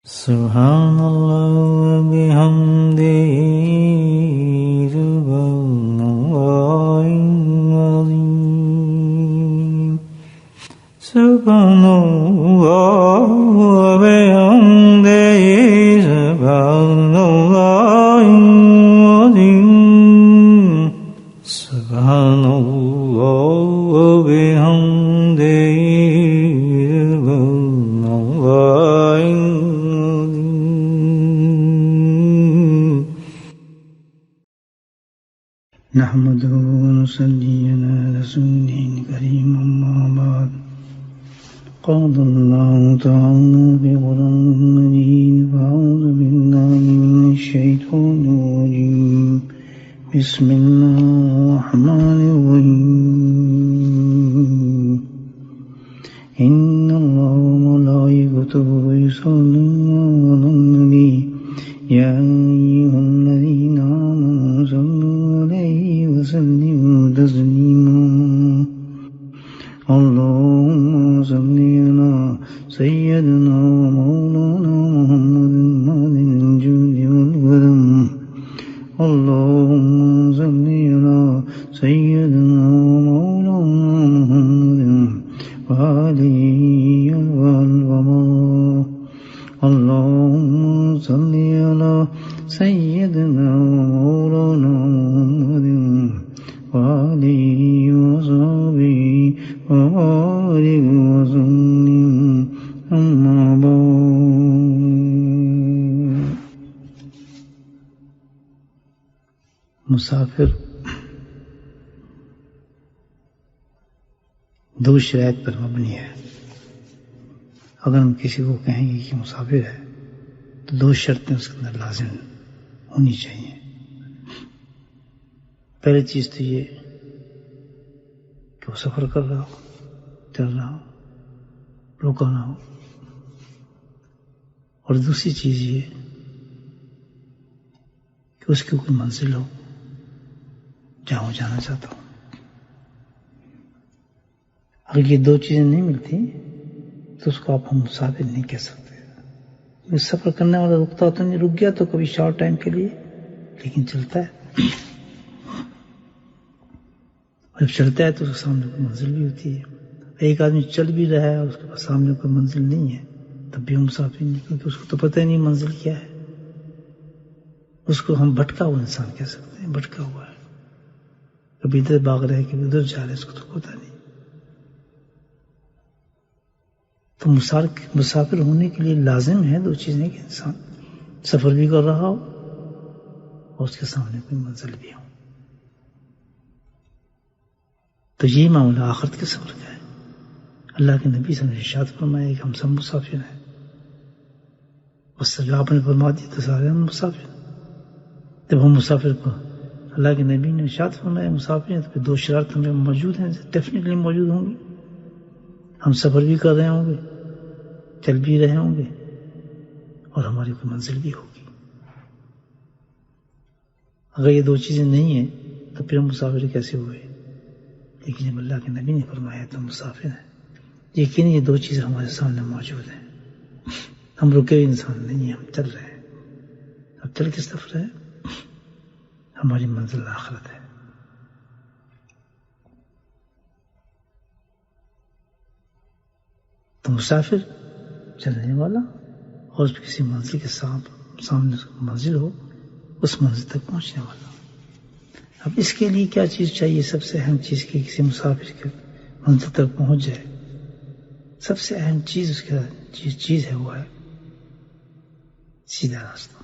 سبحان اللہ بحمدہ سبحان اللہ العظیم سبحان اللہ بحمدہ سبحان اللہ العظیم سبحان اللہ بحمدہ نحمده ونصلي على رسوله الكريم أما بعد قال الله تعالى في قرآن المجيد فأعوذ بالله من الشيطان الرجيم بسم الله الرحمن الرحيم إن الله وملائكته يصلون على النبي يا أيها الذين آمنوا صلوا عليه وسلموا تسليما اللهم صل على سيدنا ومولانا محمد معدن الجود والكرم اللهم صل على سيدنا ومولانا محمد وآله والقمر اللهم صل على سيدنا ومولانا محمد وآله وصحبه وبارك وسلم أما بعد مسافر دو شرائط پر مبنی ہے. اگر ہم کسی کو کہیں گے کہ مسافر ہے تو دو شرطیں اس کے اندر لازم ہونی چاہیے. پہلی چیز تو یہ کہ وہ سفر کر رہا ہو، چل رہا ہو، رکا نہ ہو، اور دوسری چیز یہ کہ اس کی کوئی منزل ہو جہاں وہ جانا چاہتا ہو. اگر یہ دو چیزیں نہیں ملتی تو اس کو آپ ہم مسافر نہیں کہہ سکتے. سفر کرنے والا رکتا تو نہیں، رک گیا تو کبھی شارٹ ٹائم کے لیے، لیکن چلتا ہے. اور جب چلتا ہے تو اس کے سامنے کوئی منزل بھی ہوتی ہے. ایک آدمی چل بھی رہا ہے اور اس کے پاس سامنے کوئی منزل نہیں ہے تب بھی ہم مسافر نہیں، کیونکہ اس کو تو پتہ ہی نہیں منزل کیا ہے. اس کو ہم بھٹکا ہوا انسان کہہ سکتے ہیں، بھٹکا ہوا ہے، کبھی ادھر بھاگ رہا ہے کبھی ادھر جا رہا ہے، اس کو تو پتہ نہیں. تو مسافر ہونے کے لیے لازم ہے دو چیزیں کہ انسان سفر بھی کر رہا ہو اور اس کے سامنے کوئی منزل بھی ہو. تو یہ معاملہ آخرت کے سفر کا ہے. اللہ کے نبی صلی اللہ علیہ وسلم نے ارشاد فرمایا کہ ہم سب مسافر ہیں. بس آپ نے فرما دیا تو سارے ہم مسافر ہیں. جب ہم مسافر کو اللہ کے نبی نے ارشاد فرمایا مسافر ہیں تو پھر دو شرائط ہمیں موجود ہیں، ڈیفینیٹلی موجود ہوں گی. ہم سفر بھی کر رہے ہوں گے، چل بھی رہے ہوں گے، اور ہماری کوئی منزل بھی ہوگی. اگر یہ دو چیزیں نہیں ہیں تو پھر ہم مسافر کیسے ہوئے؟ لیکن جب اللہ کے نبی نے فرمایا تو ہم مسافر ہیں. یقین یہ دو چیزیں ہمارے سامنے موجود ہیں. ہم رکے ہوئے انسان نہیں ہیں، ہم چل رہے ہیں. اب چل کس طرف رہے؟ ہماری منزل آخرت ہے. تو مسافر چلنے والا اور کسی منزل کے سامنے منزل ہو، اس منزل تک پہنچنے والا. اب اس کے لیے کیا چیز چاہیے؟ سب سے اہم چیز کہ کسی مسافر کے منزل تک پہنچ جائے. سب سے اہم چیز اس کا چیز ہے وہ ہے سیدھا راستہ.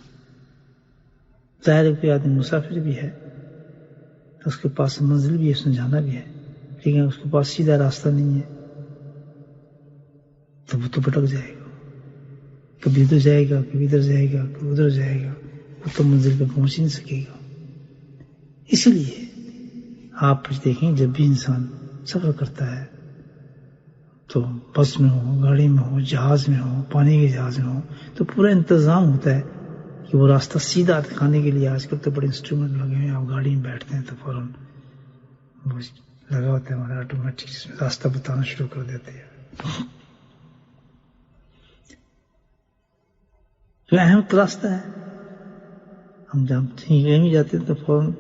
ظاہر ہے کوئی آدمی مسافر بھی ہے تو اس کے پاس منزل بھی ہے، اس نے جانا بھی ہے، لیکن اس کے پاس سیدھا راستہ نہیں ہے تو وہ تو بھٹک جائے گا. کبھی ادھر جائے گا، کبھی ادھر جائے گا، کبھی ادھر جائے گا، وہ تو منزل پہ پہنچ ہی نہیں سکے گا. اسی لیے آپ دیکھیں جب بھی انسان سفر کرتا ہے تو بس میں ہو، گاڑی میں ہو، جہاز میں ہو، پانی کے جہاز میں ہو، تو پورا انتظام ہوتا ہے کہ وہ راستہ سیدھا دکھانے کے لیے. آج کل تو بڑے انسٹرومنٹ لگے ہیں، آپ گاڑی میں بیٹھتے ہیں تو فوراً لگا ہوتا ہے ہمارا آٹومیٹک، جس میں راستہ بتانا شروع کر دیتے ہیں. جو اہم راستہ ہے ہم جانتے ہیں، کہیں بھی جاتے ہیں تو فوراً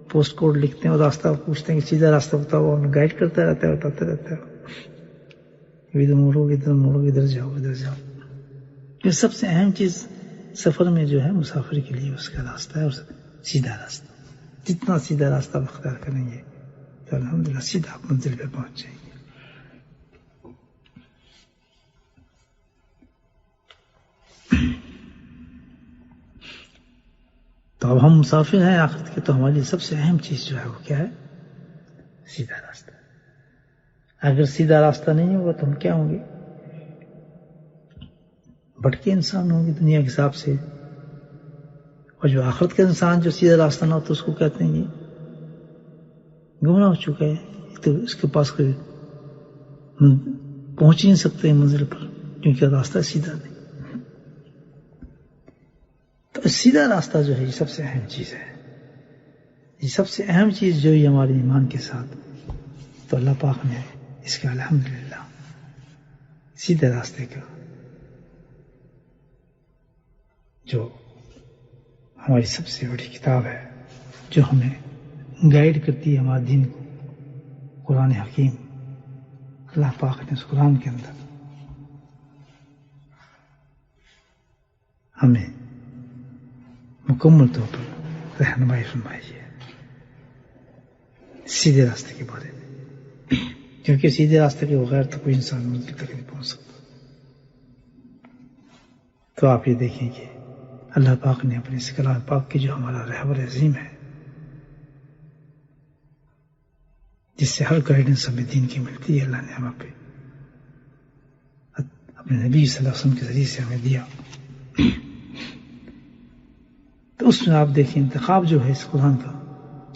پوسٹ کوڈ لکھتے ہیں اور راستہ پوچھتے ہیں کہ سیدھا راستہ بتاؤ، ہمیں گائیڈ کرتا رہتا ہے، بتاتا رہتا ہے، ادھر مڑو ادھر مڑو، ادھر جاؤ ادھر جاؤ۔ یہ سب سے اہم چیز سفر میں جو ہے مسافر کے لیے اس کا راستہ ہے، اور سیدھا راستہ۔ جتنا سیدھا راستہ اختیار کریں گے تو الحمدللہ سیدھا منزل پہ پہنچ جائیں گے۔ تو اب ہم مسافر ہیں آخرت کے، تو ہمارے لیے سب سے اہم چیز جو ہے وہ کیا ہے؟ سیدھا راستہ۔ اگر سیدھا راستہ نہیں ہوگا تو ہم کیا ہوں گے؟ بھٹکے انسان ہوں گے دنیا کے حساب سے۔ اور جو آخرت کا انسان جو سیدھا راستہ نہ ہو تو اس کو کہتے ہیں یہ گمراہ ہو چکا ہے، تو اس کے پاس کوئی پہنچ ہی نہیں سکتے منزل پر، کیونکہ راستہ سیدھا نہیں۔ تو سیدھا راستہ جو ہے یہ سب سے اہم چیز ہے، یہ سب سے اہم چیز جو ہے ہمارے ایمان کے ساتھ۔ تو اللہ پاک نے اس کا الحمدللہ سیدھے راستے کا جو ہماری سب سے بڑی کتاب ہے، جو ہمیں گائیڈ کرتی ہے ہمارے دین کو، قرآن حکیم، اللہ پاک نے اس قرآن کے اندر ہمیں مکمل طور پر رہنمائی فرمائی ہے سیدھے راستے کے بارے میں، کیونکہ سیدھے راستے کے بغیر تو کوئی انسان منزل تک نہیں پہنچ سکتا۔ تو آپ یہ دیکھیں کہ اللہ پاک نے اپنے اس کلام پاک کی جو ہمارا رہبر عظیم ہے، جس سے ہر گائیڈنس ہمیں دین کی ملتی ہے، اللہ نے ہمیں پہ اپنے نبی صلی اللہ علیہ وسلم کے ذریعے سے ہمیں دیا۔ تو اس میں آپ دیکھیں انتخاب جو ہے اس قرآن کا،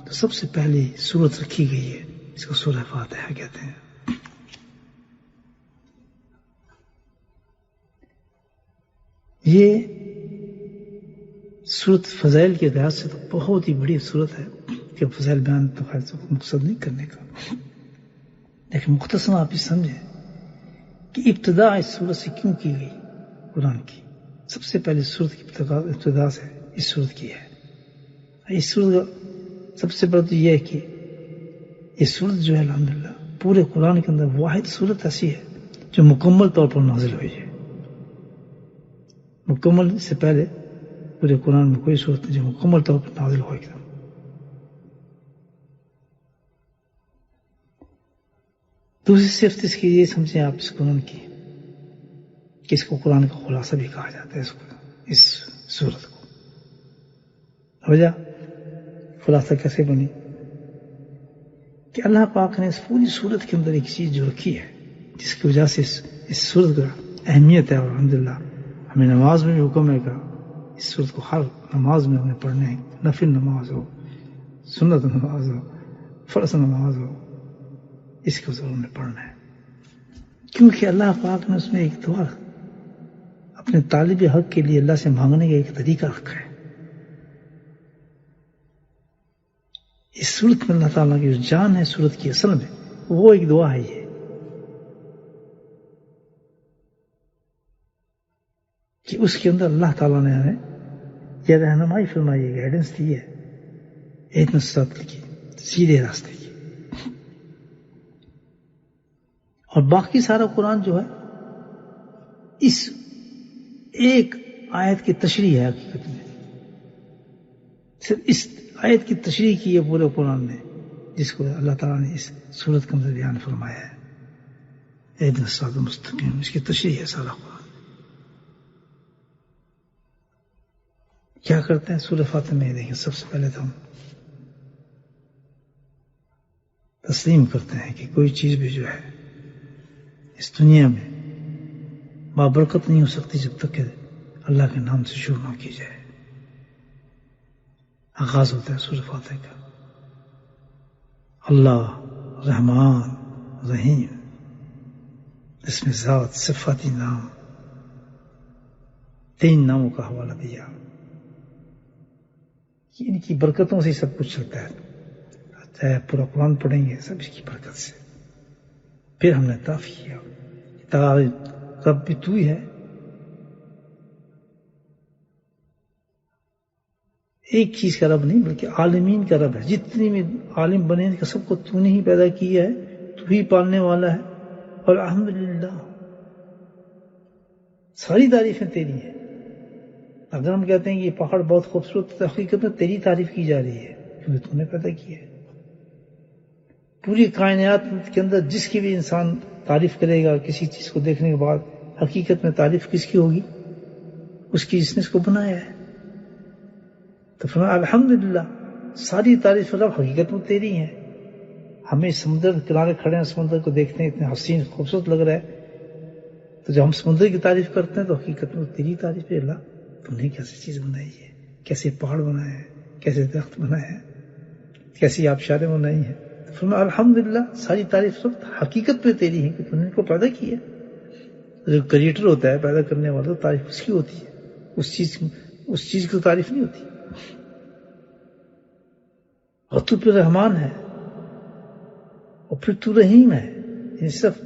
تو سب سے پہلی سورت رکھی گئی ہے، اس کو سورہ فاتحہ کہتے ہیں۔ یہ سورت فضائل کے لحاظ سے تو بہت ہی بڑی سورت ہے، کہ فضائل بیان تو خیر مقصد نہیں کرنے کا، لیکن مختصر آپ یہ سمجھیں کہ ابتدا اس سورت سے کیوں کی گئی قرآن کی۔ سب سے پہلے سورت کی ابتدا سے اس سورت کی ہے۔ اس سورت کا سب سے بڑا تو یہ ہے کہ یہ سورت جو ہے الحمدللہ پورے قرآن کے اندر واحد سورت ایسی ہے جو مکمل طور پر نازل ہوئی ہے۔ مکمل سے پہلے پورے قرآن میں کوئی صورت نہیں جو مکمل طور پر نازل ہو ایک دم۔ دوسری صرف اس کی یہ سمجھیں آپ اس قرآن کی کہ اس کو قرآن کا خلاصہ بھی کہا جاتا ہے، اس صورت کو۔ وجہ خلاصہ کیسے بنی؟ کہ اللہ پاک نے اس پوری صورت کے اندر ایک چیز جو رکھی ہے، جس کی وجہ سے اس صورت کا اہمیت ہے، اور الحمدللہ ہمیں نماز میں بھی حکم ہے کہ اس صورت کو ہر نماز میں ہمیں پڑھنا ہے، نفل نماز ہو، سنت نماز ہو، فرض نماز ہو، اس کو ضرور ہمیں پڑھنا ہے، کیونکہ اللہ پاک نے اس میں ایک دعا اپنے طالب حق کے لیے اللہ سے مانگنے کا ایک طریقہ رکھا ہے۔ اس صورت میں اللہ تعالیٰ کی جو جان ہے صورت کی اصل میں وہ ایک دعا ہے، یہ کہ اس کے اندر اللہ تعالیٰ نے ہمیں یہ رہنمائی فرمائی ہے، گائیڈنس دی ہے اہدنا الصراط کی، سیدھے راستے کی۔ اور باقی سارا قرآن جو ہے اس ایک آیت کی تشریح ہے، حقیقت میں صرف اس آیت کی تشریح کی ہے پورے قرآن میں، جس کو اللہ تعالیٰ نے اس سورت کے اندر بیان فرمایا ہے، اہدنا الصراط المستقیم، اس کی تشریح ہے سارا قرآن۔ کیا کرتے ہیں سورہ فاتحہ میں؟ دیکھیں سب سے پہلے تو ہم تسلیم کرتے ہیں کہ کوئی چیز بھی جو ہے اس دنیا میں بابرکت نہیں ہو سکتی جب تک کہ اللہ کے نام سے شروع نہ کی جائے۔ آغاز ہوتا ہے سورہ فاتحہ کا اللہ رحمان رحیم، اس میں ذات صفاتی نام، 3 ناموں کا حوالہ دیا، ان کی برکتوں سے سب کچھ چلتا ہے، چاہے پورا قرآن پڑھیں گے سب اس کی برکت سے۔ پھر ہم نے تعارف کیا رب بھی تو ہی ہے، ایک چیز کا رب نہیں بلکہ عالمین کا رب ہے. جتنی بھی عالم بنے ہیں سب کو تو نے ہی پیدا کیا ہے, تو ہی پالنے والا ہے. اور الحمدللہ ساری تعریفیں تیری ہیں. اگر ہم کہتے ہیں کہ یہ پہاڑ بہت خوبصورت ہے تو حقیقت میں تیری تعریف کی جا رہی ہے کیونکہ تو نے پیدا کیا ہے. پوری کائنات کے اندر جس کی بھی انسان تعریف کرے گا کسی چیز کو دیکھنے کے بعد, حقیقت میں تعریف کس کی ہوگی؟ اس کی جس نے اس کو بنایا ہے. تو فرمایا الحمدللہ ساری تعریف رب حقیقت میں تیری ہیں. ہمیں سمندر کنارے کھڑے ہیں, سمندر کو دیکھتے ہیں اتنے حسین خوبصورت لگ رہا ہے, تو جب ہم سمندر کی تعریف کرتے ہیں تو حقیقت میں تیری تعریف ہے. اللہ تم نے کیسی چیز بنائی ہے, کیسے پہاڑ بنائے ہیں, کیسے درخت بنائے ہیں, کیسی آبشاریں بنائی ہیں. فرمایا الحمدللہ ساری تعریف سب حقیقت میں تیری ہے کہ تم نے ان کو پیدا کیا. جو کریٹر ہوتا ہے, پیدا کرنے والا, تو تعریف اس کی ہوتی ہے, اس چیز کی تعریف نہیں ہوتی. اور تو پھر رحمان ہے, اور پھر تو رحیم ہے. یہ صرف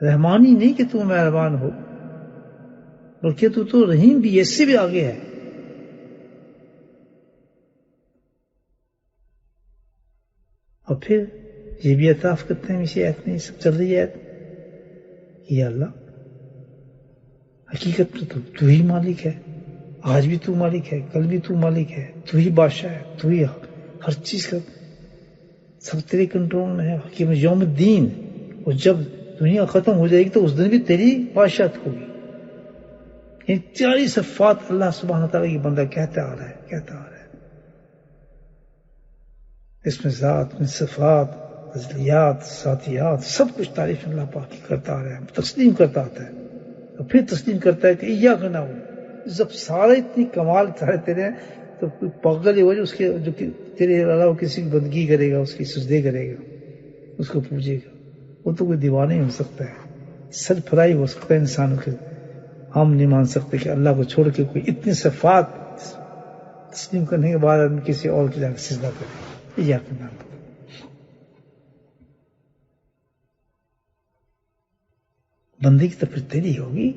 رحمان ہی نہیں کہ تو مہربان ہو, بلکہ تو رحیم بھی, اس سے بھی آگے ہے. اور پھر یہ بھی اعتراف کرتے ہیں اسی آیت میں, سب چل رہی ہے کہ یا اللہ حقیقت میں تو ہی مالک ہے, آج بھی تو مالک ہے, کل بھی تو مالک ہے, تو ہی بادشاہ ہے, تو ہی ہر چیز کا سب تیرے کنٹرول میں ہے. حکیم یوم الدین, اور جب دنیا ختم ہو جائے گی تو اس دن بھی تیری بادشاہت ہوگی. یہ 40 صفات اللہ سبحانہ تعالیٰ کی بندہ کہتا آ رہا ہے. اس میں ذات میں صفات, تجلیات, ذاتیات, سب کچھ تعریف اللہ پاک کی کرتا آ رہا ہے, تسلیم کرتا آتا ہے. اور پھر تسلیم کرتا ہے کہ ایاک نعبد, جب سارے اتنی کمال سارے تیرے ہیں تو کوئی پاگل ہو جو اس کے جو تیرے علاوہ کسی کی بندگی کرے گا, اس کی سجدے کرے گا, اس کو پوجے گا, وہ تو کوئی دیوانہ ہی ہو سکتا ہے, سرفرائی ہو سکتا ہے انسانوں کے. ہم نہیں مان سکتے کہ اللہ کو چھوڑ کے کوئی اتنی صفات تسلیم کرنے کے بعد آدمی کسی اور کی جا کے سجدہ کرے. ایاک نعبد, بندے کی تو پھر تیری ہوگی,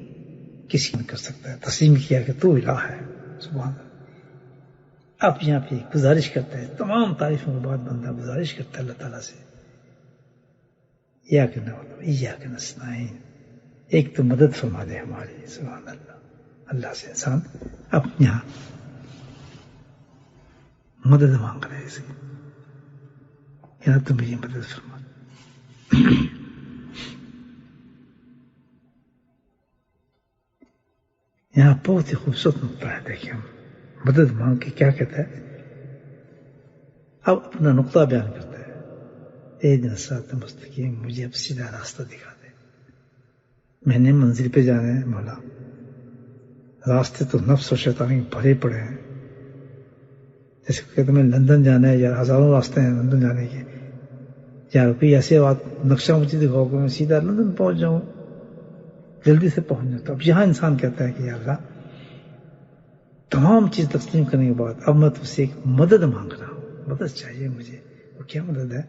کسی نہیں کر سکتا ہے. تسلیم کیا کہ تو الہ ہے. سبحان اللہ. اب یہاں پہ گزارش کرتا ہے, تمام تعریفوں کے بعد بندہ گزارش کرتا ہے اللہ تعالیٰ سے, ایاک نعبد ایاک نستعین, ایک تو مدد فرما دے ہماری. سبحان اللہ. اللہ سے انسان اب یہاں مدد مانگ رہے ہیں, یہاں تو میری مدد فرما. یہاں بہت ہی خوبصورت نقطہ ہے. دیکھیں ہم مدد مانگ کے کیا کہتا ہے, اب اپنا نقطہ بیان کرتا ہے, اہدنا الصراط المستقیم, مجھے اب سیدھا راستہ دکھا دے. میں نے منزل پہ جانا ہے مولا, راستے تو نفس اور شیطان بھرے پڑے ہیں. جیسے کہتے میں لندن جانا ہے, یا ہزاروں راستے ہیں لندن جانے کے, یا کوئی ایسے بات نقشہ مجھے دکھاؤ کہ میں سیدھا لندن پہنچ جاؤں, جلدی سے پہنچ جاتا. اب یہاں انسان کہتا ہے کہ یا اللہ تمام چیز تسلیم کرنے کے بعد اب میں تجھ سے ایک مدد مانگ رہا ہوں, مدد چاہیے مجھے. وہ کیا مدد ہے؟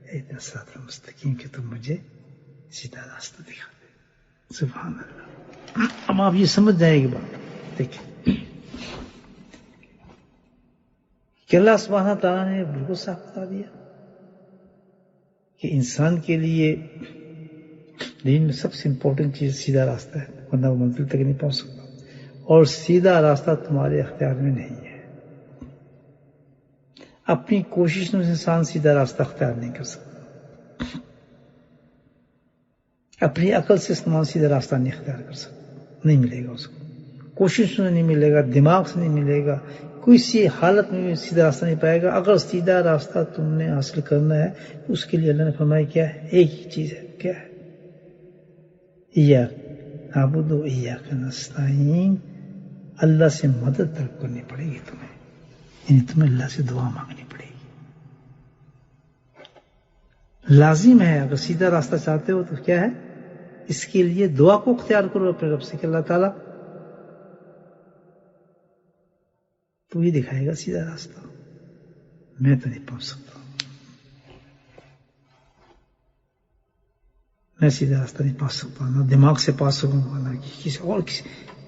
اہدنا الصراط المستقیم, کہ تم مجھے سیدھا راستہ دکھا دے. سبحان اللہ. اب آپ یہ سمجھ جائیں گے بات. دیکھیں کہ اللہ سبحانہ تعالیٰ نے بالکل صاف بتا دیا کہ انسان کے لیے دین میں سب سے امپورٹنٹ چیز سیدھا راستہ ہے, ورنہ وہ منزل تک نہیں پہنچ سکتا. اور سیدھا راستہ تمہارے اختیار میں نہیں ہے. اپنی کوشش میں انسان سیدھا راستہ اختیار نہیں کر سکتا. اپنی عقل سے استعمال سیدھا راستہ نہیں اختیار کر سکتا, نہیں ملے گا اس کو. کوشش میں نہیں ملے گا, دماغ سے نہیں ملے گا, کسی حالت میں سیدھا راستہ نہیں پائے گا. اگر سیدھا راستہ تم نے حاصل کرنا ہے اس کے لیے اللہ نے فرمایا کیا ہے, ایک ہی چیز ہے. کیا ہے؟ ایاک نعبد و ایاک نستعین. اللہ سے مدد طلب کرنی پڑے گی تمہیں, یعنی تمہیں اللہ سے دعا مانگنی پڑے گی. لازم ہے اگر سیدھا راستہ چاہتے ہو تو کیا ہے, اس کے لیے دعا کو اختیار کرو اپنے رب سے کہ اللہ تعالیٰ تو ہی دکھائے گا سیدھا راستہ, میں تو نہیں پہنچ سکتا, میں سیدھا راستہ نہیں پا سکتا, نہ دماغ سے پا سکوں گا, نہ کسی اور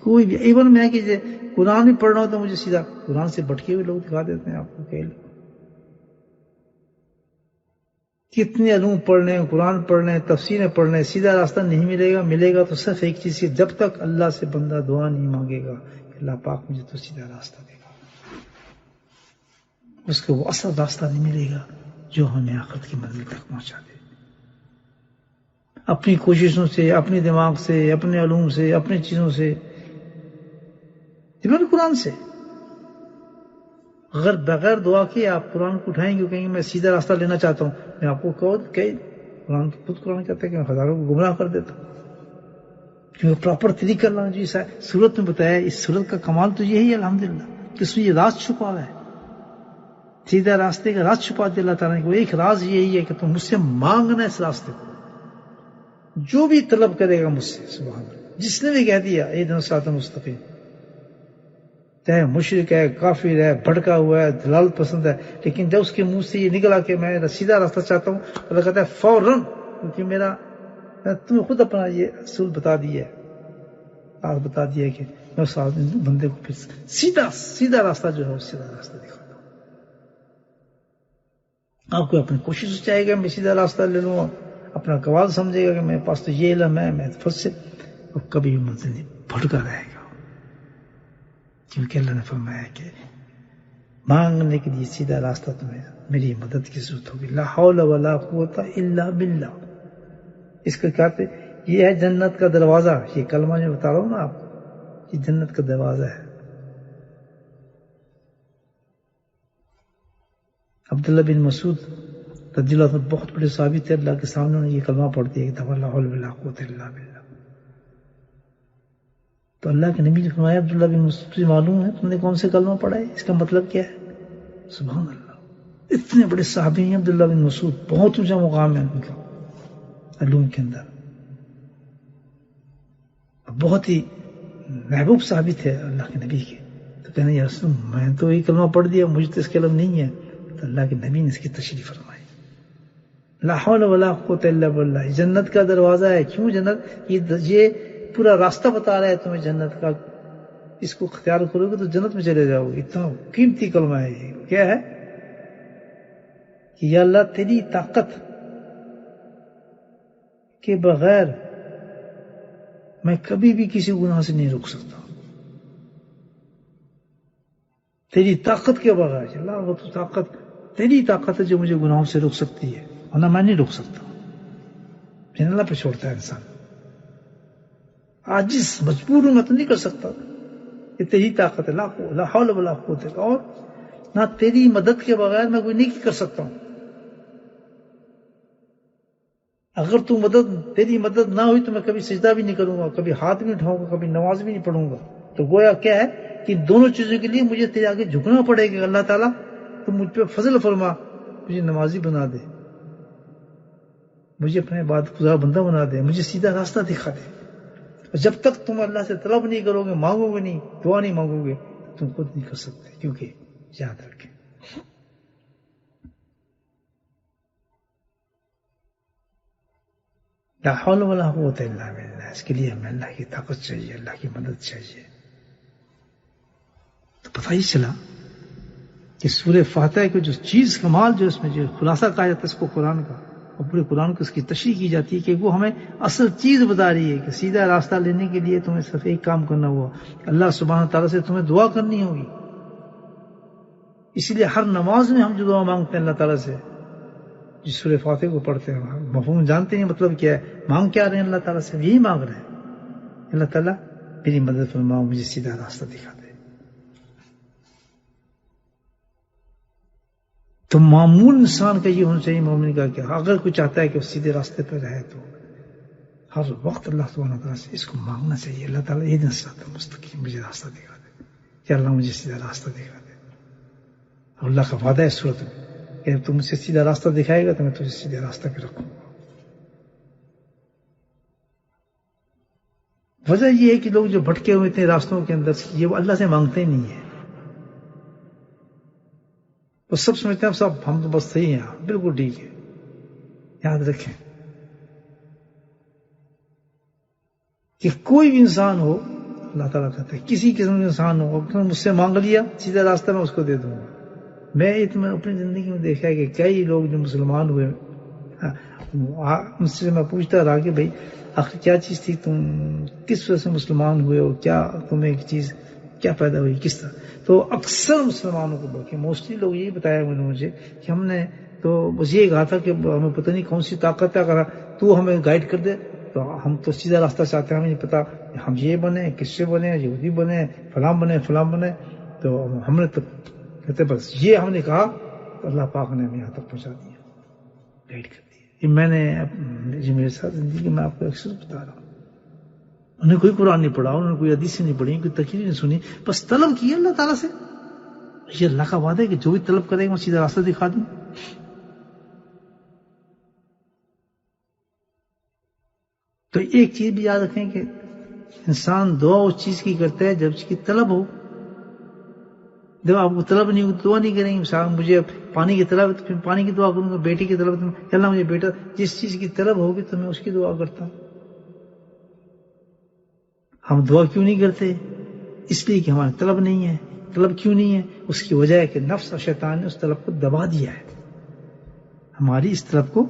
کوئی بھی. ایون میں کہ قرآن بھی پڑھنا ہو تو مجھے سیدھا قرآن سے بھٹکے ہوئے لوگ دکھا دیتے ہیں آپ کو. کئی لوگ کتنے علوم پڑھ لیں، قرآن پڑھ لیں، تفسیریں پڑھ لیں، سیدھا راستہ نہیں ملے گا. ملے گا تو صرف ایک چیز کی، جب تک اللہ سے بندہ دعا نہیں مانگے گا کہ اللہ پاک مجھے تو سیدھا راستہ دے گا، اس کو وہ اصل راستہ نہیں ملے گا جو ہمیں آخرت کی منزل تک پہنچا دے. اپنی کوششوں سے، اپنے دماغ سے، اپنے علوم سے، اپنی چیزوں سے، قرآن سے. اگر بغیر دعا کے آپ قرآن کو اٹھائیں گے، کہیں گے میں سیدھا راستہ لینا چاہتا ہوں، میں آپ کو قرآن کہتا ہے کہ میں ہزاروں کو گمراہ کر دیتا ہوں. کیونکہ پراپر طریقہ اللہ جی سورت میں بتایا. اس سورت کا کمال تو یہی ہے الحمدللہ کہ اس میں یہ راز چھپا ہوا ہے، سیدھا راستے کا راز چھپا دیا اللہ تعالیٰ نے. وہ ایک راز یہی ہے کہ تم مجھ سے مانگنا اس راستے کو، جو بھی طلب کرے گا مجھ سے. سبحان اللہ. جس نے بھی کہہ دیا اہدنا الصراط المستقیم، چاہے مشرک ہے، کافر ہے، بھٹکا ہوا ہے، دلالت پسند ہے، لیکن جب اس کے منہ سے یہ نکلا کہ میں سیدھا راستہ چاہتا ہوں، اللہ کہتا ہے فوراً، کیونکہ میں تمہیں خود اپنا یہ اصول بتا دیا ہے، بات بتا دیا ہے کہ میں اس بندے کو پھر سیدھا راستہ جو ہے وہ سیدھا راستہ دکھاتا ہوں. آپ کو اپنی کوشش سے چاہے گا میں سیدھا راستہ لے لوں، اپنا قوال سمجھے گا کہ میرے پاس تو یہ علم ہے، میں پھر سے کبھی منزل نہیں، بھٹکا رہے گا. کیونکہ اللہ نے فرمایا کہ مانگنے کے لیے سیدھا راستہ تمہیں میری مدد کی ضرورت ہوگی. لا حول ولا قوت الا باللہ. اس کو کہتے یہ ہے جنت کا دروازہ. یہ کلمہ جو بتا رہا ہوں نا آپ، یہ جنت کا دروازہ ہے. عبداللہ بن مسعود رضی اللہ عنہ بہت بڑے صحابی تھے. اللہ کے سامنے انہوں نے یہ کلمہ پڑھ دیا کہ لا حول ولا قوت الا باللہ. تو اللہ کے نبی نے فرمایا عبداللہ بن مسعود سے معلوم ہے تم نے کون سے کلمہ پڑھا ہے، اس کا مطلب کیا ہے؟ سبحان اللہ. اتنے بڑے صحابی ہیں عبداللہ بن مسعود، بہت اونچا مقام ہے ان کا علوم کے اندر، بہت ہی محبوب صحابی تھے اللہ کے نبی کے. تو کہنے یا رسول میں تو یہ کلمہ پڑھ دیا، مجھے تو اس کا علم نہیں ہے. تو اللہ کے نبی نے اس کی تشریح فرمائی. لا حول ولا قوت الا باللہ. جنت کا دروازہ ہے. کیوں جنت؟ یہ پورا راستہ بتا رہا ہے تمہیں جنت کا. اس کو اختیار کرو گے تو جنت میں چلے جاؤ گے. اتنا قیمتی کلمہ ہے. یہ کیا ہے کہ یا اللہ تیری طاقت کے بغیر میں کبھی بھی کسی گناہ سے نہیں روک سکتا. تیری طاقت کے بغیر اللہ، وہ تو طاقت تیری طاقت ہے جو مجھے گناہوں سے روک سکتی ہے، ورنہ میں نہیں روک سکتا. پھر اللہ پہ چھوڑتا ہے انسان. عاجز مجبور ہوں، میں تو نہیں کر سکتا. یہ تیری طاقت ہے. لا حول ولا قوت. اور نہ تیری مدد کے بغیر میں کوئی نیکی کر سکتا ہوں. اگر تیری مدد نہ ہوئی تو میں کبھی سجدہ بھی نہیں کروں گا، کبھی ہاتھ بھی اٹھاؤں گا، کبھی نماز بھی نہیں پڑھوں گا. تو گویا کیا ہے کہ دونوں چیزوں کے لیے مجھے تیرے آگے جھکنا پڑے گا. اللہ تعالیٰ تو مجھ پہ فضل فرما، مجھے نمازی بنا دے، مجھے اپنے عبادت گزار بندہ بنا دے، مجھے سیدھا راستہ دکھا دے. جب تک تم اللہ سے طلب نہیں کرو گے، مانگو گے نہیں، دعا نہیں مانگو گے، تم خود نہیں کر سکتے. کیونکہ یاد رکھیں لا حول ولا قوت الا باللہ. اس کے لیے ہمیں اللہ کی طاقت چاہیے، اللہ کی مدد چاہیے. تو پتہ ہی چلا کہ سورہ فاتحہ کی جو چیز کمال جو اس میں جو خلاصہ کہا جاتا ہے اس کو قرآن کا، اور پورے قرآن کو اس کی تشریح کی جاتی ہے کہ وہ ہمیں اصل چیز بتا رہی ہے کہ سیدھا راستہ لینے کے لیے تمہیں صرف ایک کام کرنا ہوا، اللہ سبحانہ تعالیٰ سے تمہیں دعا کرنی ہوگی. اسی لیے ہر نماز میں ہم جو دعا مانگتے ہیں اللہ تعالیٰ سے، جس سورہ فاتحہ کو پڑھتے ہیں، مفہوم جانتے ہیں مطلب کیا ہے، مانگ کیا رہے ہیں اللہ تعالیٰ سے؟ یہی مانگ رہے ہیں اللہ تعالیٰ میری مدد فرماؤ، مجھے سیدھا راستہ دکھا دے. تو معمول انسان کا یہ ہونا چاہیے، مومن کا کیا، اگر کوئی چاہتا ہے کہ وہ سیدھے راستے پہ رہے تو ہر وقت اللہ سبحانہ تعالیٰ سے اس کو مانگنا چاہیے. اللہ تعالیٰ یہ صراط مستقیم، مجھے راستہ دکھا دے، کہ اللہ مجھے سیدھا راستہ دکھا دے. اور اللہ کا وعدہ ہے سورت میں کہ تم مجھے سیدھا راستہ دکھائے گا تو میں تجھے سیدھے راستہ پہ رکھوں گا. وجہ یہ ہے کہ لوگ جو بھٹکے ہوئے تھے راستوں کے اندر، یہ وہ اللہ سے مانگتے ہی نہیں ہیں. وہ سب سمجھتے ہیں سب ہم تو بس صحیح ہیں، بالکل ٹھیک ہے. یاد رکھیں کہ کوئی بھی انسان ہو اللہ تعالیٰ کہتا ہے کسی قسم کے انسان ہو اگر مجھ سے مانگ لیا سیدھا راستہ میں اس کو دے دوں گا. میں اپنی زندگی میں دیکھا ہے کہ کئی لوگ جو مسلمان ہوئے ان سے میں پوچھتا رہا کہ بھائی آخر کیا چیز تھی، تم کس وجہ سے مسلمان ہوئے ہو، کیا تمہیں ایک چیز کیا پیدا ہوئی کس طرح. تو اکثر مسلمانوں کو بلکہ موسٹلی لوگ یہی بتایا مجھے کہ ہم نے تو بس یہ کہا تھا کہ ہمیں پتہ نہیں کون سی طاقت ہے، اگر تو ہمیں گائیڈ کر دے تو ہم تو سیدھا راستہ چاہتے ہیں، ہمیں نہیں پتا ہم یہ بنے کس سے بنے، یہودی بنے فلاں بنے. تو ہم نے تو کہتے بس یہ ہم نے کہا تو اللہ پاک نے ہمیں یہاں تک پہنچا دیا، گائیڈ کر دیا. یہ میں نے جو میرے ساتھ زندگی میں آپ کو اکثر بتا رہا ہوں. انہوں نے کوئی قرآن نہیں پڑھا، انہوں نے کوئی حدیث نہیں پڑھی، کوئی تقریر نہیں سنی، بس طلب کی اللہ تعالیٰ سے. یہ اللہ کا وعدہ ہے کہ جو بھی طلب کرے گا میں سیدھا راستہ دکھا دوں. تو ایک چیز بھی یاد رکھیں کہ انسان دعا اس چیز کی کرتا ہے جب اس کی طلب ہو. جب آپ کو طلب نہیں ہو دعا نہیں کریں گے. مجھے پانی کی طلب ہے تو پھر پانی کی دعا کروں گا، بیٹی کی طلب ہے تو اللہ مجھے بیٹا، جس چیز کی طلب ہوگی تو میں اس کی دعا کرتا ہوں. ہم دعا کیوں نہیں کرتے؟ اس لیے کہ ہماری طلب نہیں ہے. طلب کیوں نہیں ہے؟ اس کی وجہ ہے کہ نفس اور شیطان نے اس طلب کو دبا دیا ہے. ہماری اس طلب کو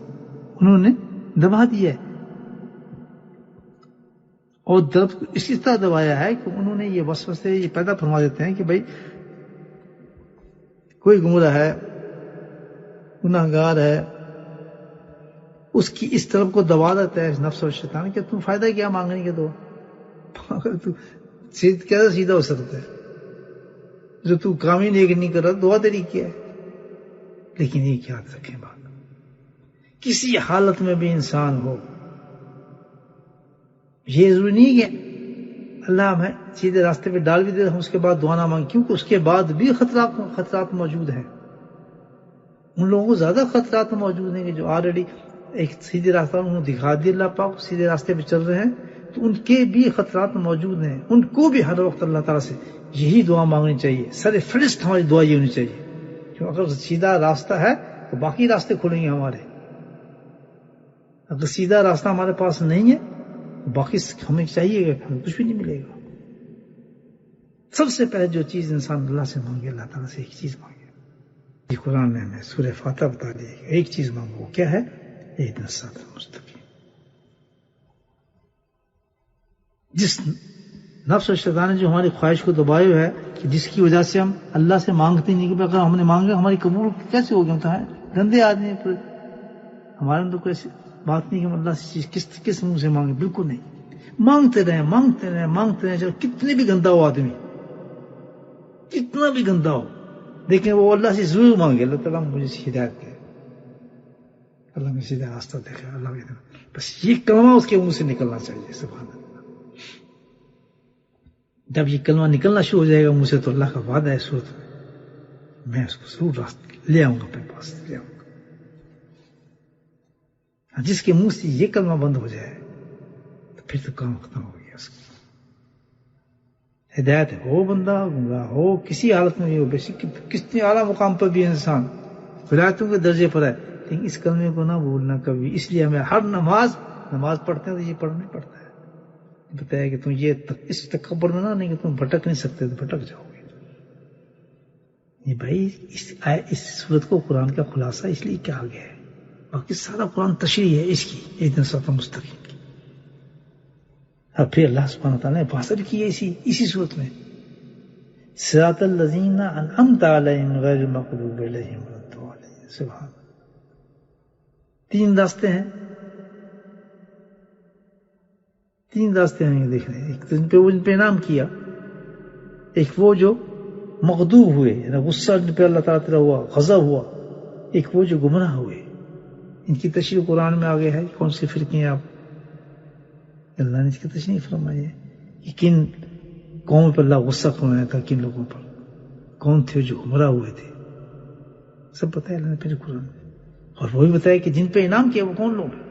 انہوں نے دبا دیا ہے، اور طلب اس طرح دبایا ہے کہ انہوں نے یہ وسوسے یہ پیدا فرما دیتے ہیں کہ بھائی کوئی گمراہ ہے، گناہگار ہے، اس کی اس طلب کو دبا دیتا ہے نفس اور شیطان کہ تم فائدہ کیا مانگنے کے دو، تو کیسے سیدھا ہو سکتا ہے، جو تو کام ہی نہیں کر رہا دعا تیری کیا ہے. لیکن یہ یاد رکھیں بات، کسی حالت میں بھی انسان ہو، یہ ضروری نہیں کہ اللہ ہمیں سیدھے راستے پہ ڈال بھی دے ہم اس کے بعد دعا نہ مانگیں، کیونکہ اس کے بعد بھی خطرات موجود ہیں. ان لوگوں کو زیادہ خطرات موجود ہیں کہ جو آلریڈی ایک سیدھے راستہ انہوں نے دکھا دیا اللہ پاک، سیدھے راستے پہ چل رہے ہیں، تو ان کے بھی خطرات موجود ہیں. ان کو بھی ہر وقت اللہ تعالیٰ سے یہی دعا مانگنی چاہیے. سر فہرست ہماری دعا یہ ہونی چاہیے کہ اگر سیدھا راستہ ہے تو باقی راستے کھلیں گے ہمارے. اگر سیدھا راستہ ہمارے پاس نہیں ہے باقی ہمیں چاہیے کہ ہمیں کچھ بھی نہیں ملے گا. سب سے پہلے جو چیز انسان اللہ سے مانگے، اللہ تعالیٰ سے ایک چیز مانگے. یہ قرآن نے ہمیں سورہ فاتحہ بتا دی کہ ایک چیز مانگو، کیا ہے؟ اہدنا الصراط المستقیم. جس نفس و شیطان نے جو ہماری خواہش کو دبایا ہے کہ جس کی وجہ سے ہم اللہ سے مانگتے نہیں کہ اگر ہم نے مانگا ہماری قبول کیسے ہوگی؟ ہم تو گندے آدمی ہیں، ہمارے اندر کوئی ایسی بات نہیں کہ ہم اللہ سے چیز کس منہ سے مانگے. بالکل نہیں. مانگتے رہیں چاہے کتنے بھی گندا ہو آدمی، کتنا بھی گندا ہو، لیکن وہ اللہ سے ضرور مانگے اللہ تعالیٰ مجھے ہدایت دے، اللہ میں سیدھا راستہ دیکھے، اللہ میں بس یہ کلمہ اس کے منہ سے نکلنا چاہیے. سبحان اللہ. جب یہ کلمہ نکلنا شروع ہو جائے گا منہ سے تو اللہ کا وعدہ ہے صورت میں اس کو ضرور راستہ لے آؤں گا، اپنے پاس لے آؤں گا. جس کے منہ سے یہ کلمہ بند ہو جائے تو پھر تو کام ختم ہو گیا. اس کی ہدایت ہو بندہ گمراہ ہو کسی حالت میں بھی ہو، بیشک کتنے اعلیٰ مقام پر بھی انسان ولایتوں کے درجے پر ہے، لیکن اس کلمے کو نہ بھولنا کبھی. اس لیے ہمیں ہر نماز پڑھتے ہیں تو یہ پڑھنا پڑتا ہے، بتایا کہ تم یہ اس تکبر میں نہ نہیں کہ تم بھٹک نہیں سکتے تو بھٹک جاؤ گے. یہ بھائی اس صورت کو قرآن کا خلاصہ اس لیے کہا گیا ہے، باقی سارا قرآن تشریح ہے اس کی اہدنا الصراط المستقیم کی. اور پھر اللہ سبحانہ وتعالیٰ نے بحث کی ہے اسی صورت میں، صراط الذین انعمت علیہم غیر المغضوب علیہم ولا الضالین. سبحان اللہ. 3 راستے ہیں، 3 راستے ہیں یہ دیکھ رہے ہیں. ایک جن پہ انعام کیا، ایک وہ جو مغضوب ہوئے یعنی غصہ جن پہ اللہ تعالیٰ تعالیٰ ہوا، غضب ہوا. ایک وہ جو گمراہ ہوئے. ان کی تشریح قرآن میں آگے ہے کون سی فرقے ہیں آپ، اللہ نے اس کی تشریح فرمائی ہے کہ کن قوم پر اللہ غصہ فرمایا تھا، کن لوگوں پر، کون تھے جو گمراہ ہوئے تھے، سب بتایا اللہ نے پھر قرآن میں. اور وہی بتایا کہ جن پہ انعام کیا وہ کون لوگ ہیں،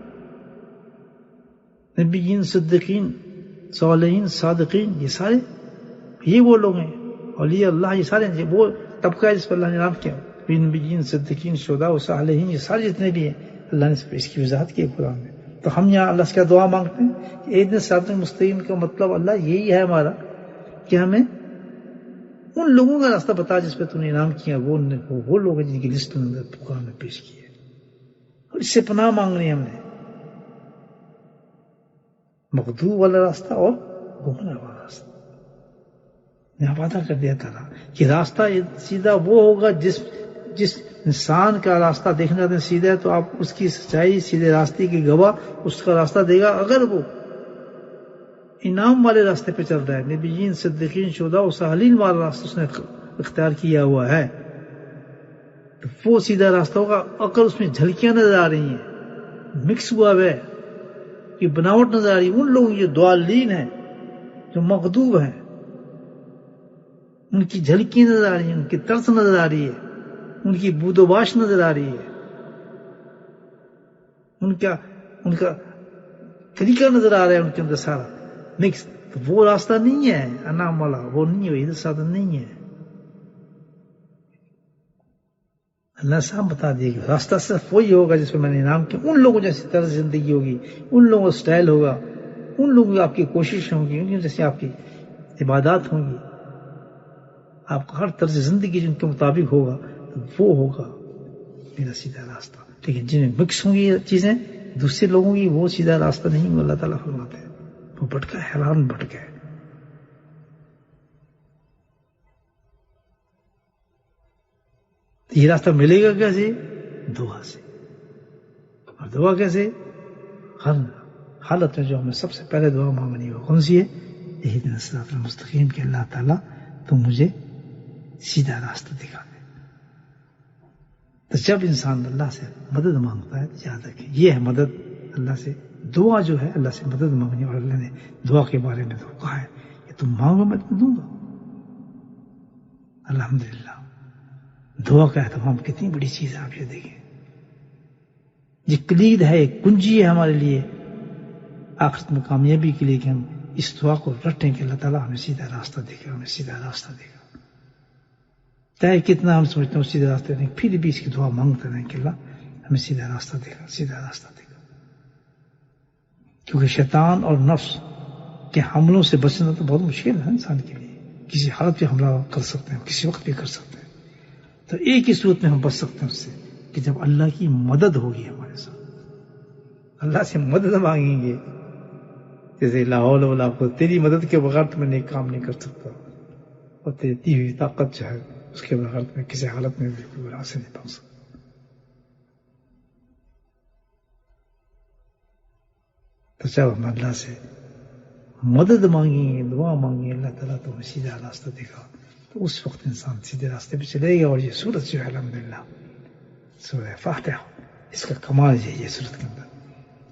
نبیین، صدیقین، صالحین، صادقین، یہ سارے یہ وہ لوگ ہیں. اولیاء اللہ یہ سارے وہ طبقہ ہے جس پر اللہ نے انعام کیا. نبیین، صدیقین، شہداء و صالحین، یہ سارے جتنے بھی ہیں اللہ نے اس کی وضاحت کی ہے قرآن میں. تو ہم یہاں اللہ سے کیا دعا مانگتے ہیں کہ اہدنا الصراط المستقیم کا مطلب اللہ یہی ہے ہمارا کہ ہمیں ان لوگوں کا راستہ بتا جس پہ تم نے انعام کیا، وہ لوگ ہیں جن کی لسٹ نے قرآن میں پیش کی ہے، اور اس سے پناہ مانگنی ہم نے، مغضوب والا راستہ اور گمراہ والا راستہ۔ میں وعدہ کر دیا تھا کہ راستہ سیدھا وہ ہوگا جس انسان کا راستہ دیکھنا ہے سیدھا ہے، تو آپ اس کی سچائی، سیدھے راستے کی گواہ اس کا راستہ دے گا۔ اگر وہ انعام والے راستے پہ چل رہا ہے، نبیین، صدیقین، شہداء و صالحین والا راستہ اس نے اختیار کیا ہوا ہے، تو وہ سیدھا راستہ ہوگا۔ اگر اس میں جھلکیاں نظر آ رہی ہیں، مکس ہوا ہے، کہ بناوٹ نظر آ رہی ہے، ان لوگوں جو ضالین ہیں، جو مغضوب ہیں، ان کی جھلکی نظر آ رہی ہے، ان کی طرز نظر آ رہی ہے، ان کی بود و باش نظر آ رہی ہے، ان کا طریقہ نظر آ رہا ہے، ان کے اندر سارا مکس، تو وہ راستہ نہیں ہے انعام والا، وہ نہیں ہے، ادھر ساتھ نہیں ہے۔ اللہ صاحب بتا دیے کہ راستہ صرف وہی ہوگا جس پہ میں نے انعام کیا، ان لوگوں جیسی طرز زندگی ہوگی، ان لوگوں کا سٹائل ہوگا، ان لوگوں کی آپ کی کوشش ہوں گی، ان جیسی آپ کی عبادات ہوں گی، آپ کا ہر طرز زندگی جن کے مطابق ہوگا، تو وہ ہوگا میرا سیدھا راستہ۔ لیکن جن میں مکس ہوں گی یہ چیزیں دوسرے لوگوں کی، وہ سیدھا راستہ نہیں، اللہ تعالیٰ فرماتے ہیں وہ بھٹکا ہے، حیران بھٹکا ہے۔ یہ راستہ ملے گا کیسے؟ دعا سے۔ اور دعا کیسے؟ ہر حالت میں جو ہمیں سب سے پہلے دعا مانگنی ہو کون سی ہے؟ اہدنا الصراط المستقیم، کہ اللہ تعالیٰ تو مجھے سیدھا راستہ دکھا دے۔ تو جب انسان اللہ سے مدد مانگتا ہے تو یاد رکھے یہ ہے مدد اللہ سے، دعا جو ہے اللہ سے مدد مانگنی، اور اللہ نے دعا کے بارے میں تو کہا ہے کہ تم مانگو میں تمہیں دوں گا۔ الحمدللہ دعا کا اہتمام کتنی بڑی چیز ہے، آپ یہ دیکھیں، یہ کلید ہے، کنجی ہے ہمارے لیے آخرت میں کامیابی کے لیے، کہ ہم اس دعا کو رٹیں کہ اللہ تعالیٰ ہمیں سیدھا راستہ دے گا، ہمیں سیدھا راستہ دے گا۔ چاہے کتنا ہم سمجھتے ہیں سیدھا راستہ دیں، پھر بھی اس کی دعا مانگتے رہیں کہ اللہ ہمیں سیدھا راستہ دے گا، سیدھا راستہ دے گا۔ کیونکہ شیطان اور نفس کے حملوں سے بچنا تو بہت مشکل ہے انسان کے لیے، کسی حالت پہ حملہ کر سکتے ہیں، کسی وقت بھی کر سکتے ہیں۔ تو ایک ہی صورت میں ہم بچ سکتے ہیں اس سے، کہ جب اللہ کی مدد ہوگی ہمارے ساتھ، اللہ سے مدد مانگیں گے، جیسے لا حول ولا قوت، تیری مدد کے بغیر تو میں نیک کام نہیں کر سکتا، اور تیری دی ہوئی طاقت جو ہے اس کے بغیر میں کسی حالت میں بھی کوئی راہ سے نہیں پہنچ سکتا۔ تو جب ہم اللہ سے مدد مانگیں گے، دعا مانگیں گے، اللہ تعالیٰ تو ہمیں سیدھا راستہ دے گا، تو اس وقت انسان سیدھے راستے پہ چلے گا۔ اور یہ سورت جو ہے الحمدللہ سورہ فاتحہ، اس کا کمال یہ ہے سورت کے اندر،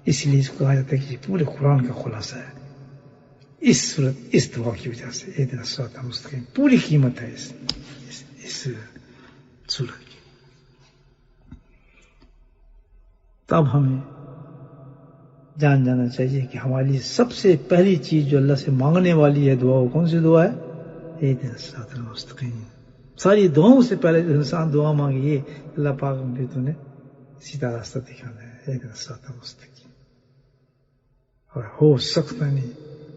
اس لیے اس کو کہا جاتا ہے کہ یہ پورے قرآن کا خلاصہ ہے، اس صورت، اس دعا کی وجہ سے اہدنا الصراط المستقیم پوری قیمت ہے اس صورت کی۔ تب ہمیں جان جانا چاہیے کہ ہماری لیے سب سے پہلی چیز جو اللہ سے مانگنے والی ہے دعا، وہ کون سی دعا ہے؟ اہدنا الصراط المستقیم۔ ساری دعاؤں سے پہلے جو انسان دعا مانگے یہ اللہ پاک مجھے تو نے سیدھا راستہ دکھانا ہے، اہدنا الصراط المستقیم۔ اور ہو سکتا نہیں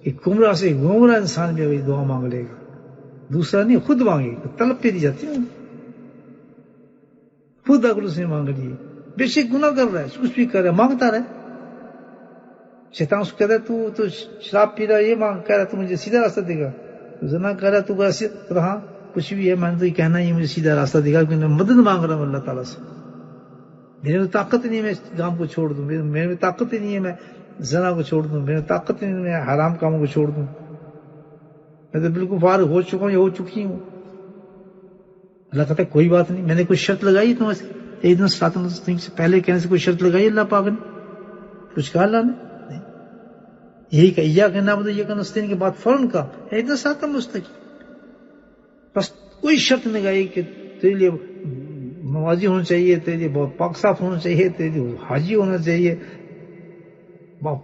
کہ گمراہ سے گمراہ انسان بھی وہی دعا مانگ لے گا، دوسرا نہیں، خود مانگے گا، طلب پہ دی جاتی ہے، خود اگر اس نے مانگ لیے، بے شک گناہ کر رہا ہے، کچھ بھی کر رہا ہے، مانگتا رہے۔ شیطان اس کو کہتا ہے تو شراب پی رہا ہے، یہ مانگ، کہہ رہا ہے تو مجھے سیدھا راستہ دے گا، زنا کر رہا ہے تو ایسے رہا، کچھ بھی ہے، میں نے تو یہ کہنا ہی مجھے سیدھا راستہ دے گا، کیونکہ میں مدد مانگ رہا ہوں اللہ تعالیٰ سے، میرے میں طاقت نہیں ہے میں اس کام کو چھوڑ دوں، میرے میں طاقت ہی نہیں ہے میں زنا کو چھوڑ دوں، میرے طاقت نہیں ہے میں حرام کاموں کو چھوڑ دوں، میں تو بالکل فارغ ہو چکا ہوں یا ہو چکی ہوں۔ اللہ کہتا ہے کوئی بات نہیں، میں نے کوئی شرط لگائی تم ایسے ایک دن الصراط المستقیم سے پہلے کہنے سے کوئی شرط لگائی اللہ پاک نے؟ کچھ کہا اللہ نے؟ نہیں، یہی کہ ایاک نعبد و ایاک نستعین کے بعد فوراً کہا اہدنا الصراط المستقیم، بس کوئی شرط نہیں لگائی کہ تیرے لیے نمازی ہونا چاہیے، تیرے لیے بہت پاک صاف ہونا چاہیے، تیرے لیے حاجی ہونا چاہیے،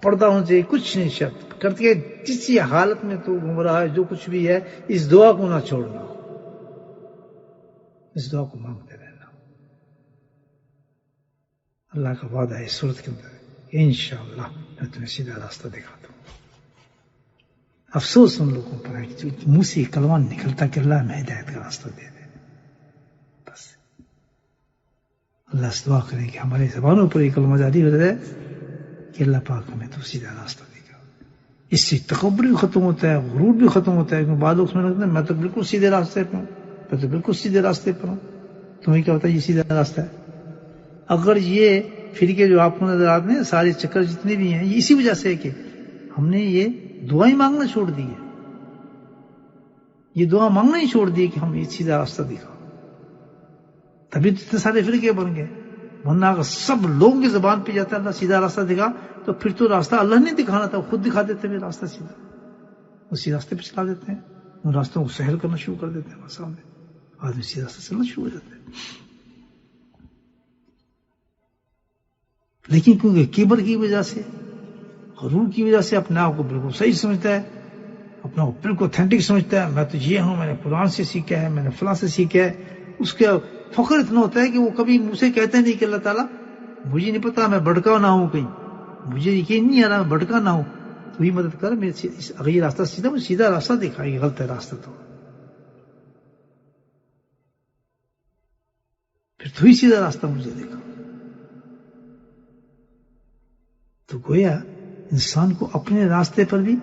پردہ ہونا چاہیے، کچھ نہیں شرط کرتی ہے، کسی حالت میں تو گمراہ ہے، جو کچھ بھی ہے اس دعا کو نہ چھوڑنا، اس دعا کو مانگتے رہنا۔ اللہ کا وعدہ ہے اس صورت کے اندر کہ انشاءاللہ میں تمہیں سیدھا راستہ دکھاتا ہوں۔ افسوس ان لوگوں پر ہے کہ جو منہ سے کلمہ نکلتا کہ اللہ ہمیں ہدایت کا راستہ دے دے. بس اللہ سے دعا کریں کہ ہماری زبانوں پر یہ کلمہ جاری ہو جائے کہ اللہ پاک ہمیں تو سیدھا راستہ دے گا. اس سے تکبر بھی ختم ہوتا ہے, غرور بھی ختم ہوتا ہے. کیونکہ بعض لوگ سمجھتے ہیں میں تو بالکل سیدھے راستے پر ہوں, میں تو بالکل سیدھے راستے پر ہوں. تمہیں کیا ہوتا ہے یہ سیدھا راستہ ہے؟ اگر یہ فرقے جو آپ کو نظر آتے ہیں سارے چکر جتنے بھی ہیں یہ اسی وجہ سے ہے کہ ہم نے یہ دعائیں مانگنا چھوڑ دی ہے. یہ دعا مانگنا ہی چھوڑ دی کہ ہم یہ سیدھا راستہ دکھاؤ. تبھی تو اتنے سارے فرقے بن گئے. ورنہ اگر سب لوگوں کی زبان پہ جاتا ہے اللہ سیدھا راستہ دکھا, تو پھر تو راستہ اللہ نے دکھانا تھا, خود دکھا دیتے ہیں راستہ سیدھا. اسی راستے پہ چلا دیتے ہیں, ان راستوں کو سہل کرنا شروع کر دیتے ہیں. سامنے آدمی سیدھا راستہ چلنا شروع ہو جاتے ہیں. لیکن کیونکہ کبر کی وجہ سے, غرور کی وجہ سے اپنے آپ کو بالکل صحیح سمجھتا ہے, اپنا کو بالکل اتھینٹک سمجھتا ہے, میں تو یہ ہوں, میں نے قرآن سے سیکھا ہے, میں نے فلاں سے سیکھا ہے. اس کا فخر اتنا ہوتا ہے کہ وہ کبھی منہ سے کہتے نہیں کہ اللہ تعالیٰ مجھے نہیں پتا میں بھٹکا نہ ہوں, کہیں مجھے یقین نہیں آ رہا میں بھٹکا نہ ہوں, تو ہی مدد کر, میرے اگر یہ راستہ سیدھا, مجھے سیدھا راستہ دکھا, یہ غلط ہے راستہ, تو ہی سیدھا راستہ مجھے دکھا. تو گویا انسان کو اپنے راستے پر بھی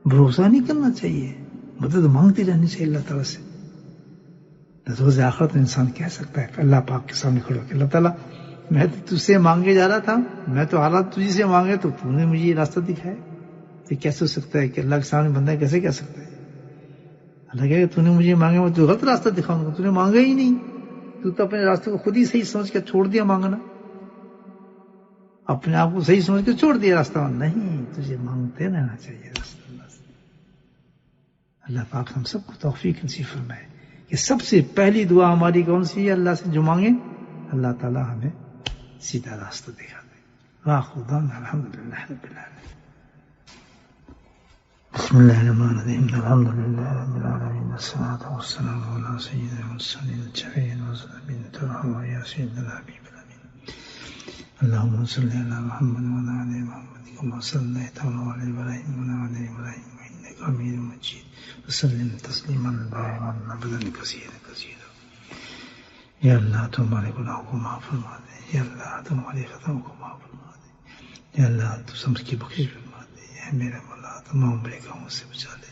بھروسہ نہیں کرنا چاہیے, مدد مانگتی رہنی چاہیے اللہ تعالیٰ سے. روز آخرت میں انسان کہہ سکتا ہے کہ اللہ پاک کے سامنے کھڑے ہو کہ اللہ تعالیٰ میں تو تجھ سے مانگے جا رہا تھا, میں تو حالات تجھ سے مانگے تو تو نے مجھے یہ راستہ دکھایا. تو کیسے ہو سکتا ہے کہ اللہ کے سامنے بندہ کیسے کہہ سکتا ہے؟ اللہ کہے کہ تو نے مجھے مانگے, میں تو غلط راستہ دکھاؤں گا, تو نے مانگا ہی نہیں, تو اپنے راستے کو خود ہی صحیح سمجھ کے چھوڑ دیا مانگنا, اپنے آپ کو صحیح سمجھ کے چھوڑ دیا راستہ. نہیں, تجھے مانگتے رہنا چاہیے راستہ. اللہ پاک ہم سب کو توفیق نصیب فرمائے کہ سب سے پہلی دعا ہماری کون سی ہے؟ اللہ سے جو مانگے اللہ تعالیٰ ہمیں سیدھا راستہ دکھا دے. وآخر دعوانا الحمدللہ رب العالمین. بسم اللہ الرحمن الرحیم. الحمدللہ رب العالمین, والصلاة والسلام علی سیدنا المرسلین الشفیع المذنبین ترحم یا سیدنا الحبیب الامین. اللہم صلی علی محمد وعلی آل محمد کما صلیت علی ابراہیم وعلی آل ابراہیم انک حمید مجید. وسلم تسلیما دائما ابدا کثیرا کثیرا. یا اللہ تو ہمارے گناہوں کو معاف فرما دے, یا اللہ تو ہمارے خطاؤں کو معاف فرما دے, یا اللہ تو سمجھ کی بخشش فرما دے. اے میرے مولا تمام بڑے کاموں سے بچا لے.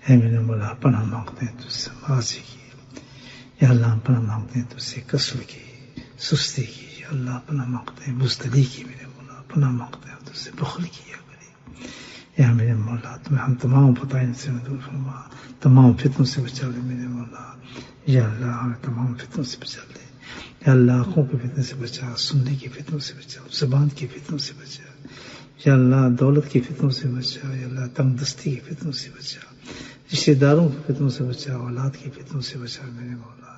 اے میرے مولا پناہ مانگتے ہیں تجھ سے معاصی کی, یا اللہ پناہ مانگتے ہیں تجھ سے کسل کی, سستی کی, یا اللہ پناہ مانگتے ہیں بزدلی کی, میرے مولا پناہ مانگتے ہیں تجھ سے بخل کی. یا میرے مولا تمہیں ہم تمام فتائن سے دور فرما, تمام فتنوں سے بچا لے میرے مولا. یا اللہ ہمیں تمام فتنوں سے بچا لے. یا اللہ آنکھوں کی فتنے سے بچا, سننے کی فتنوں سے بچا, زبان کی فتنوں سے بچا. یا اللہ دولت کی فتنوں سے بچا. یا اللہ تنگ دستی کی فتنوں سے بچا, رشتے داروں کی فتنوں سے بچا, اولاد کی فتنوں سے بچا میرے مولا.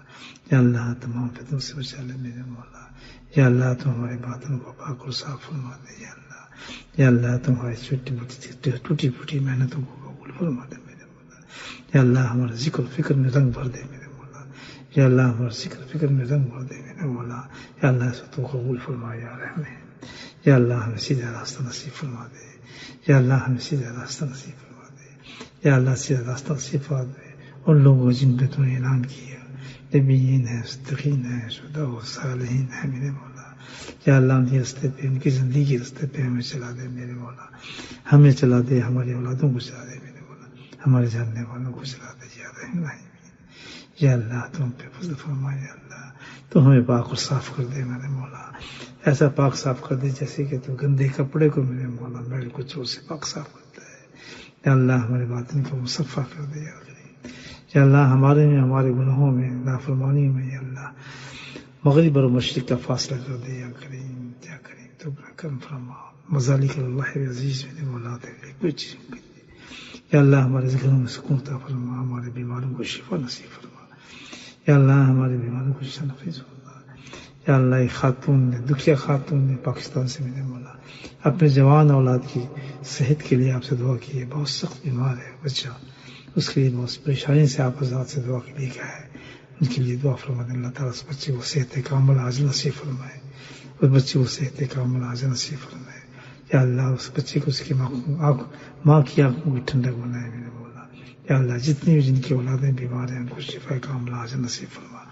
یا اللہ تمام فتنوں سے بچا لے میرے مولا. یا اللہ تو ہمارے باطن کو پاک اور صاف فرما دے. یا اللہ تمہاری ٹوٹی پھوٹی محنتوں کو قبول فرما دے میرے مولا. یا اللہ ہمارے ذکر و فکر میں رنگ بھر دے میرے مولا. یا اللہ ہمارے ذکر و فکر میں رنگ بھر دے میرے مولا. یا اللہ اس تو قبول فرما یا رحم. یا اللہ ہمیں سیدھا راستہ نصیب فرما دے. یا اللہ ہمیں سیدھا راستہ نصیب فرما دے. یا اللہ سیدھا راستہ نصیب فرما دے ان لوگوں جن پہ تو نے اعلان کیا, نبیین ہے, صدیقین ہے, شہداء و صالحین ہے میرے مولا. یا اللہ ان کے راستے پہ, ان کی زندگی کے راستے پہ ہمیں چلا دے میرے مولا. ہمیں چلا دے, ہماری اولادوں کو چلا دے میرے مولا, ہمارے جاننے والوں کو چلا دے. یا رحیم. یا اللہ تم پہ فضل فرما. یا اللہ تو ہمیں پاک اور صاف کر دے میرے مولا. ایسا پاک صاف کر دے جیسے کہ تو گندے کپڑے کو میرے مولا میل کو چور سے پاک صاف کرتا ہے. یا اللہ ہمارے باطن کو مصفا کر دے. یا اللہ ہمارے میں, ہمارے گناہوں میں, نافرمانی میں, یا اللہ مغرب اور مشرق کا فاصلہ کر دے. یا کریم, یا کریم تو اپنا کرم فرما. مذالک اللہ عزیز میرے مولا تیرے کوئی چیز نہیں. یا اللہ ہمارے گھروں میں سکون عطا فرما, ہمارے بیماروں کو شفا نصیب فرما. یا اللہ ہمارے بیماروں کو شفا نصیب فرما. یا اللہ ایک خاتون نے, دکھیا خاتون نے پاکستان سے میرے مولا اپنے جوان اولاد کی صحت کے لیے آپ سے دعا کی ہے. بہت سخت بیمار ہے بچہ, اس کے لیے بہت پریشانی سے آپ حضرات سے دعا کے لیے کہا ہے. ان کے لیے دعا فرما دیں. اللہ تعالیٰ اس بچے کو صحت کامل عاجل نصیب فرمائے, اس بچے کو صحت کامل عاجل نصیب فرمائے. یا اللہ اس بچے کو اس کی ماں کی آنکھوں کی ٹھنڈک بنائے میرے مولا. یا اللہ جتنی بھی جن کی اولادیں بیمار ہیں ان کو شفا کاملہ عاجل نصیب فرما.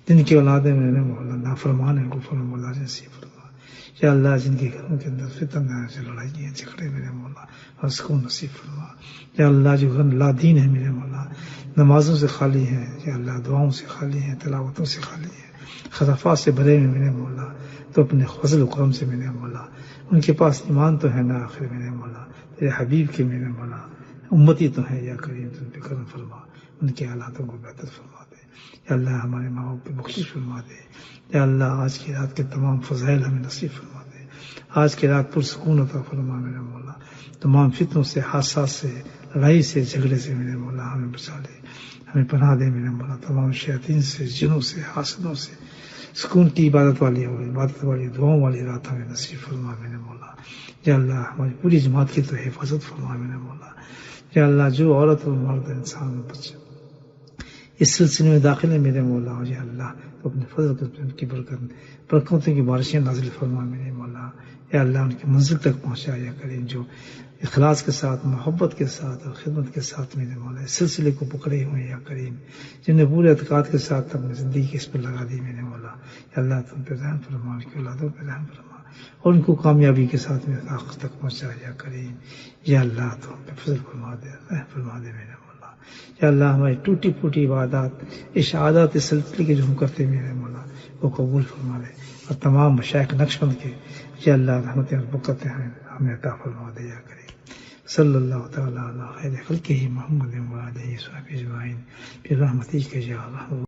جن کی اولادیں میرے مولا نافرمان ہیں ان کو فرما عاجل نصیب فرما. یا اللہ جن کے گھروں کے اندر فتن ہیں لڑائیاں جھگڑے میرے مولا اور سکون نصیب فرما. یا اللہ جو گھر لا دین ہے میرے مولا نمازوں سے خالی ہیں یا اللہ دعاؤں سے خالی ہیں تلاوتوں سے خالی ہیں خرافات سے بھرے ہوئے میرے مولا تو اپنے فضل و کرم سے میرے مولا ان کے پاس ایمان تو ہے نہ آخر میرے مولا تیرے حبیب کے میرے مولا امتی تو ہے یا کریم تم پہ کرم فرما ان کے حالاتوں کو بہتر فرما دے. یا اللہ ہمارے ماں باپ پہ بخشش فرما دے. یا اللہ آج کی رات کے تمام فضائل ہمیں نصیب فرما دے. آج کی رات پرسکون عطا فرما میرے مولا. تمام فتنوں سے حادثات سے لڑائی سے جھگڑے سے میرے مولا ہمیں بچا لے ہمیں پناہ دے میرے مولا. تمام شیاطین سے جنوں سے حاسدوں سے سکون کی عبادت والی دعاؤں والی رات ہمیں نصیب فرما میرے مولا. یا اللہ ہماری پوری جماعت کی تو حفاظت فرما میرے مولا. یا اللہ جو عورت اور مرد انسان بچے اس سلسلے میں داخل ہے میرے مولا یا اللہ تو اپنے فضل کی برکتوں کی بارشیں نازل فرما میرے مولا. یا اللہ ان کی منزل تک پہنچا یا کریم جو اخلاص کے ساتھ محبت کے ساتھ اور خدمت کے ساتھ میرے مولا اس سلسلے کو پکڑے ہوئے یا کریم جن نے پورے اعتقاد کے ساتھ اپنی زندگی اس پر لگا دی میرے مولا. یا اللہ تم پہ رحم فرما ان کی اولادوں پہ رحم فرما اور ان کو کامیابی کے ساتھ میرے آخر تک پہنچا یا کریم. یا اللہ تم پہ فضل فرما دے رحم فرما دے میرے مولا. یا اللہ ہماری ٹوٹی پھوٹی عبادات اشاعات اس سلسلے کے جو ہم کرتے میرے مولا وہ قبول فرما دے اور تمام مشائخ نقشبند کے یا اللہ رحمتیں اور برکتیں ہمیں عطا فرما دے یا کریم. صلی اللہ تعالی علی خیر خلقہ محمد و آلہ وصحبہ اجمعین برحمتک یا ارحم